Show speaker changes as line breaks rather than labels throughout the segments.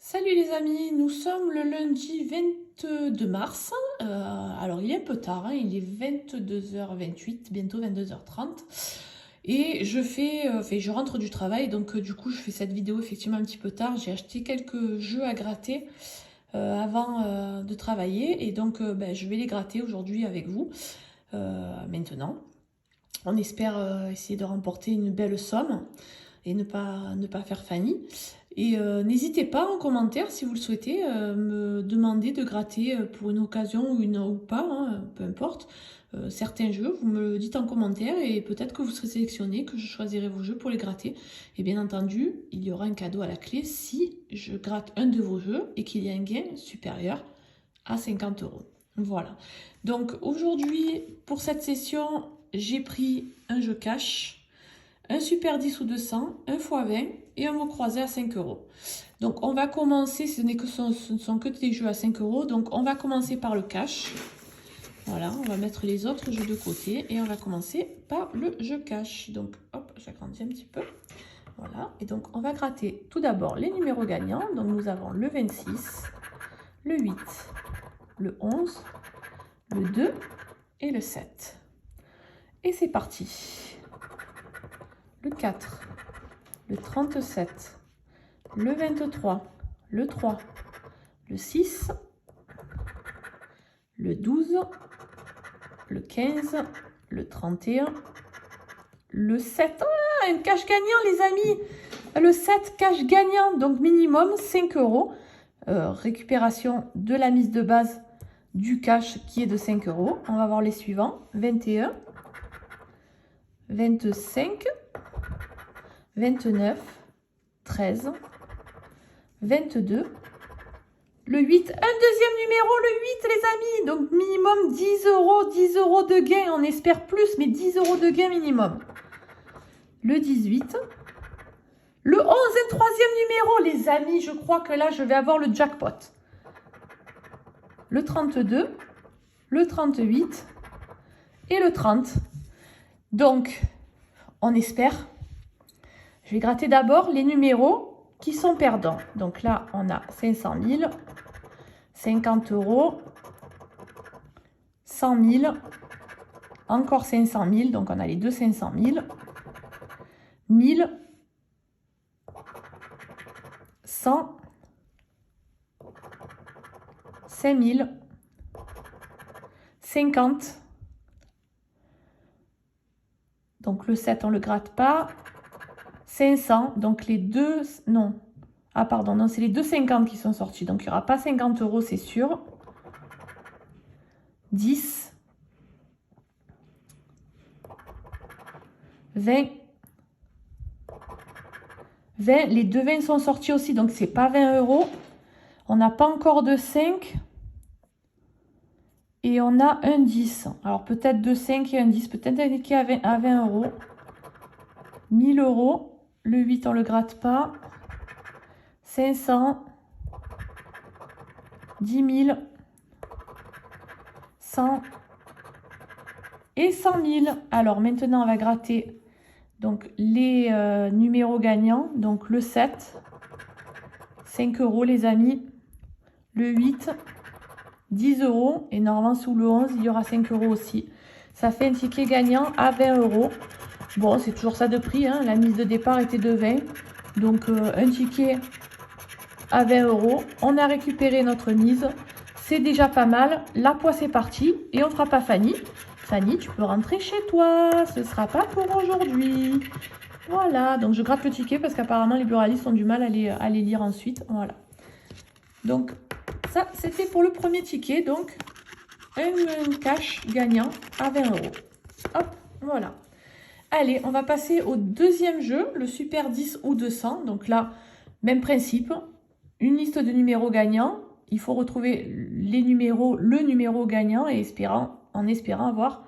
Salut les amis, nous sommes le lundi 22 mars. Alors il est un peu tard, hein, il est 22h28, bientôt 22h30. Et je rentre du travail, donc du coup je fais cette vidéo effectivement un petit peu tard. J'ai acheté quelques jeux à gratter avant de travailler et donc je vais les gratter aujourd'hui avec vous maintenant. On espère essayer de remporter une belle somme et ne pas faire Fanny. Et n'hésitez pas en commentaire si vous le souhaitez me demander de gratter pour une occasion ou pas, hein, peu importe, certains jeux. Vous me le dites en commentaire et peut-être que vous serez sélectionné, que je choisirai vos jeux pour les gratter. Et bien entendu, il y aura un cadeau à la clé si je gratte un de vos jeux et qu'il y a un gain supérieur à 50 €. Voilà. Donc aujourd'hui, pour cette session, j'ai pris un jeu cash, un super 10 ou 200, un x20 et un mot croisé à 5 €. Donc on va commencer, ce ne sont que des jeux à 5 €, donc on va commencer par le cash. Voilà, on va mettre les autres jeux de côté et on va commencer par le jeu cash. Donc hop, j'agrandis un petit peu. Voilà, et donc on va gratter tout d'abord les numéros gagnants. Donc nous avons le 26, le 8, le 11, le 2 et le 7. Et c'est parti. Le 4, le 37, le 23, le 3, le 6, le 12, le 15, le 31, le 7. Ah, un cash gagnant les amis. Le 7 cash gagnant, donc minimum 5 €. Récupération de la mise de base du cash qui est de 5 €. On va voir les suivants. 21, 25, 29, 13, 22, le 8, un deuxième numéro, le 8 les amis, donc minimum 10 €, 10 € de gain, on espère plus, mais 10 € de gain minimum. Le 18, le 11, un troisième numéro les amis, je crois que là je vais avoir le jackpot. Le 32, le 38 et le 30. Donc, on espère. Je vais gratter d'abord les numéros qui sont perdants. Donc là, on a 500 000, 50 €, 100 000, encore 500 000, donc on a les deux 500 000, 1000, 100, 5000, 50. Donc le 7, on ne le gratte pas. 500, donc les deux... Non. Ah pardon, non, c'est les deux 50 qui sont sortis. Donc il n'y aura pas 50 €, c'est sûr. 10, 20, 20. Les deux 20 sont sortis aussi, donc c'est pas 20 €. On n'a pas encore de 5. Et on a un 10. Alors peut-être de 5 et un 10. Peut-être un qui à 20 €. 1000 €. Le 8, on ne le gratte pas. 500. 10 000. 100. Et 100 000. Alors maintenant, on va gratter donc, les numéros gagnants. Donc le 7. 5 € les amis. Le 8. 10 € et normalement sous le 11 il y aura 5 € aussi. Ça fait un ticket gagnant à 20 €. Bon, c'est toujours ça de prix, hein. La mise de départ était de 20, donc un ticket à 20 €. On a récupéré notre mise, c'est déjà pas mal. La poisse est partie et on fera pas Fanny. Fanny, tu peux rentrer chez toi, ce sera pas pour aujourd'hui. Voilà, donc je gratte le ticket parce qu'apparemment les buralistes ont du mal à les lire ensuite. Voilà. Donc ça, c'était pour le premier ticket, donc un cash gagnant à 20 €. Hop, voilà. Allez, on va passer au deuxième jeu, le Super 10 ou 200. Donc là, même principe, une liste de numéros gagnants. Il faut retrouver les numéros, le numéro gagnant et en espérant avoir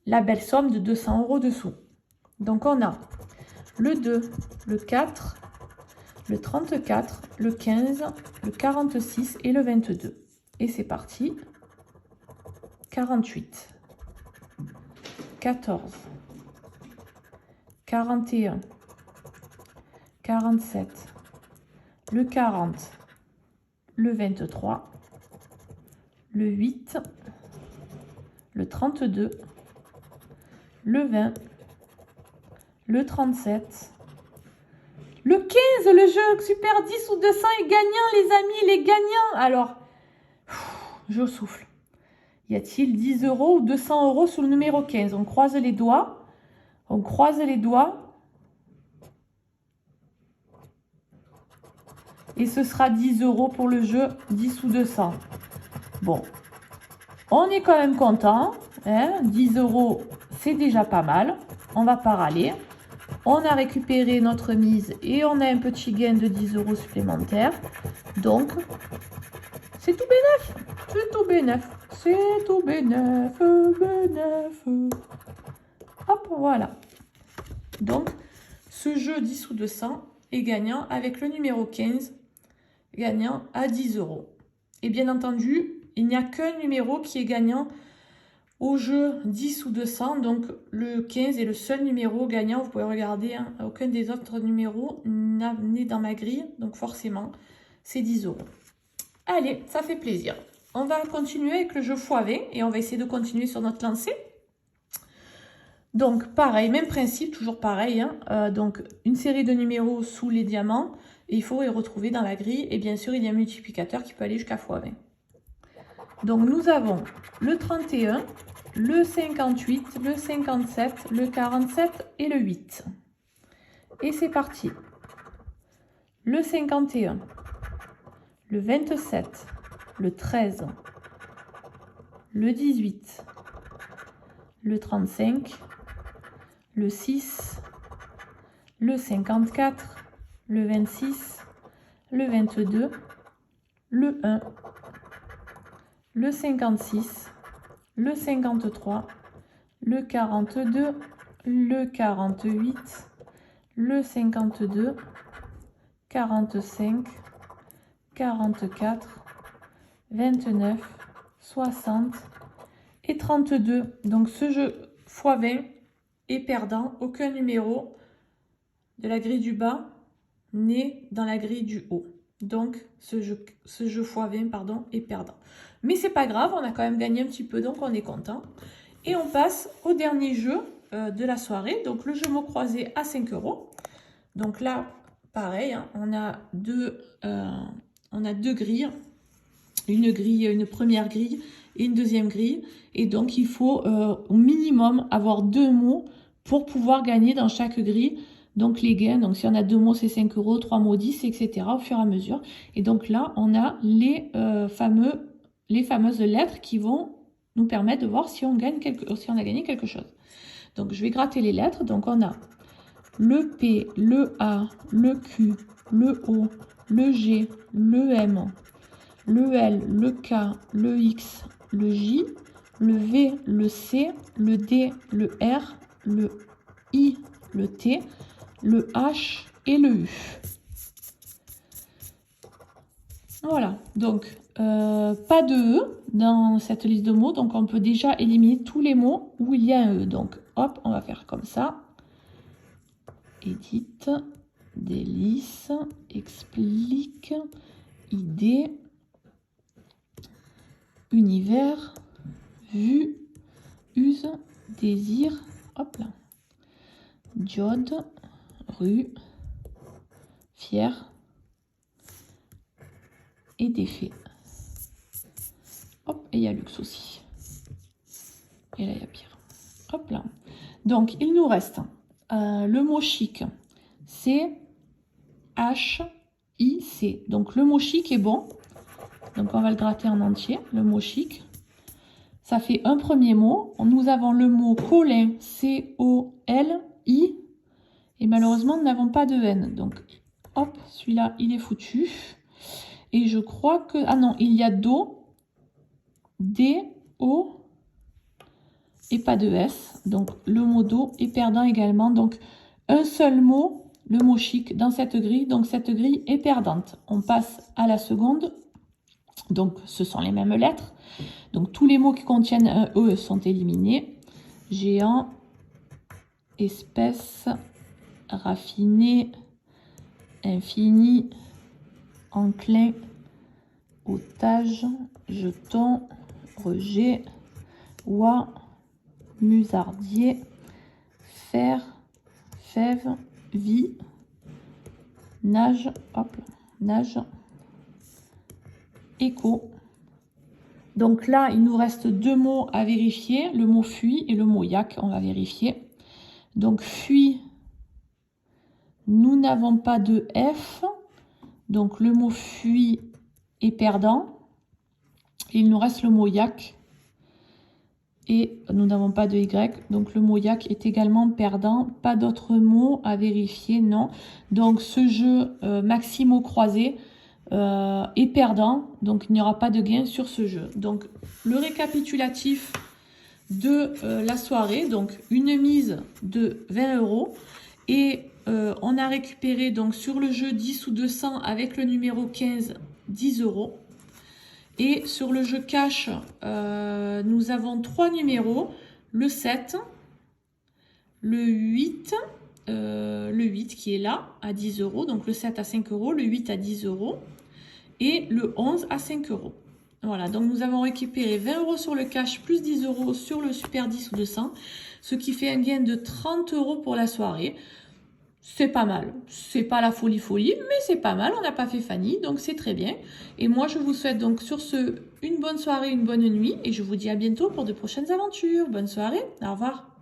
la belle somme de 200 € dessous. Donc on a le 2, le 4, le 34, le 15, le 46 et le 22. Et c'est parti. 48, 14, 41, 47, le 40, le 23, le 8, le 32, le 20, le 37, le 15, le jeu Super 10 ou 200 est gagnant, les amis, il est gagnant. Alors, je souffle. Y a-t-il 10 € ou 200 € sous le numéro 15? On croise les doigts. On croise les doigts. Et ce sera 10 € pour le jeu 10 ou 200. Bon, on est quand même content. Hein, 10 €, c'est déjà pas mal. On va pas râler. On a récupéré notre mise et on a un petit gain de 10 € supplémentaires. Donc, c'est tout bénef. C'est tout bénef. C'est tout bénef. Bénef. Hop, voilà. Donc, ce jeu 10 ou 200 est gagnant avec le numéro 15, gagnant à 10 €. Et bien entendu, il n'y a qu'un numéro qui est gagnant au jeu 10 ou 200, donc le 15 est le seul numéro gagnant. Vous pouvez regarder, hein, aucun des autres numéros n'est dans ma grille, donc forcément, c'est 10 €. Allez, ça fait plaisir. On va continuer avec le jeu x20 et on va essayer de continuer sur notre lancée. Donc, pareil, même principe, toujours pareil. Hein, donc, une série de numéros sous les diamants et il faut les retrouver dans la grille. Et bien sûr, il y a un multiplicateur qui peut aller jusqu'à x20. Donc, nous avons le 31, le 58, le 57, le 47 et le 8. Et c'est parti. Le 51, le 27, le 13, le 18, le 35, le 6, le 54, le 26, le 22, le 1, le 56, le 53, le 42, le 48, le 52, 45, 44, 29, 60 et 32. Donc ce jeu x20 est perdant. Aucun numéro de la grille du bas n'est dans la grille du haut. Donc ce jeu x20 pardon, est perdant. Mais c'est pas grave, on a quand même gagné un petit peu, donc on est content. Et on passe au dernier jeu de la soirée. Donc le jeu mot croisé à 5 €. Donc là, pareil, hein, on a deux grilles. Une première grille et une deuxième grille. Et donc il faut au minimum avoir 2 mots pour pouvoir gagner dans chaque grille. Donc les gains, donc si on a 2 mots c'est 5 €, 3 mots 10, etc. au fur et à mesure. Et donc là on a les fameuses lettres qui vont nous permettre de voir si on a gagné quelque chose. Donc je vais gratter les lettres. Donc on a le P, le A, le Q, le O, le G, le M, le L, le K, le X, le J, le V, le C, le D, le R, le I, le T, le H et le U. Voilà, donc pas de E dans cette liste de mots, donc on peut déjà éliminer tous les mots où il y a un E. Donc hop, on va faire comme ça. Édite, délice, explique, idée, univers, vue, use, désir, hop là. Diode, rue, fier et défait. Hop, et il y a luxe aussi. Et là, il y a pire. Hop là. Donc, il nous reste le mot chic. C, H, I, C. Donc, le mot chic est bon. Donc, on va le gratter en entier, le mot chic. Ça fait un premier mot. Nous avons le mot Colin, C-O-L-I. Et malheureusement, nous n'avons pas de N. Donc, hop, celui-là, il est foutu. Et je crois que... Ah non, il y a Do, D, O et pas de S. Donc, le mot Do est perdant également. Donc, un seul mot, le mot chic, dans cette grille. Donc, cette grille est perdante. On passe à la seconde. Donc, ce sont les mêmes lettres. Donc, tous les mots qui contiennent un E sont éliminés. Géant, espèce, raffiné, infini, enclin, otage, jeton, rejet, oie, musardier, fer, fève, vie, nage, hop, nage, écho. Donc là, il nous reste deux mots à vérifier, le mot fuit et le mot yak, on va vérifier. Donc fuit, nous n'avons pas de F, donc le mot fuit est perdant. Il nous reste le mot yak et nous n'avons pas de Y, donc le mot yak est également perdant. Pas d'autres mots à vérifier, non. Donc ce jeu Maximo croisé est perdant, donc il n'y aura pas de gain sur ce jeu. Donc le récapitulatif de la soirée, donc une mise de 20 € et on a récupéré donc sur le jeu 10 ou 200 avec le numéro 15, 10 €. Et sur le jeu cash, nous avons trois numéros, le 7, le 8 qui est là à 10 €, donc le 7 à 5 €, le 8 à 10 € et le 11 à 5 €. Voilà, donc nous avons récupéré 20 € sur le cash plus 10 € sur le super 10 ou 200, ce qui fait un gain de 30 € pour la soirée. C'est pas mal, c'est pas la folie, mais c'est pas mal, on n'a pas fait Fanny, donc c'est très bien. Et moi, je vous souhaite donc sur ce, une bonne soirée, une bonne nuit, et je vous dis à bientôt pour de prochaines aventures. Bonne soirée, au revoir.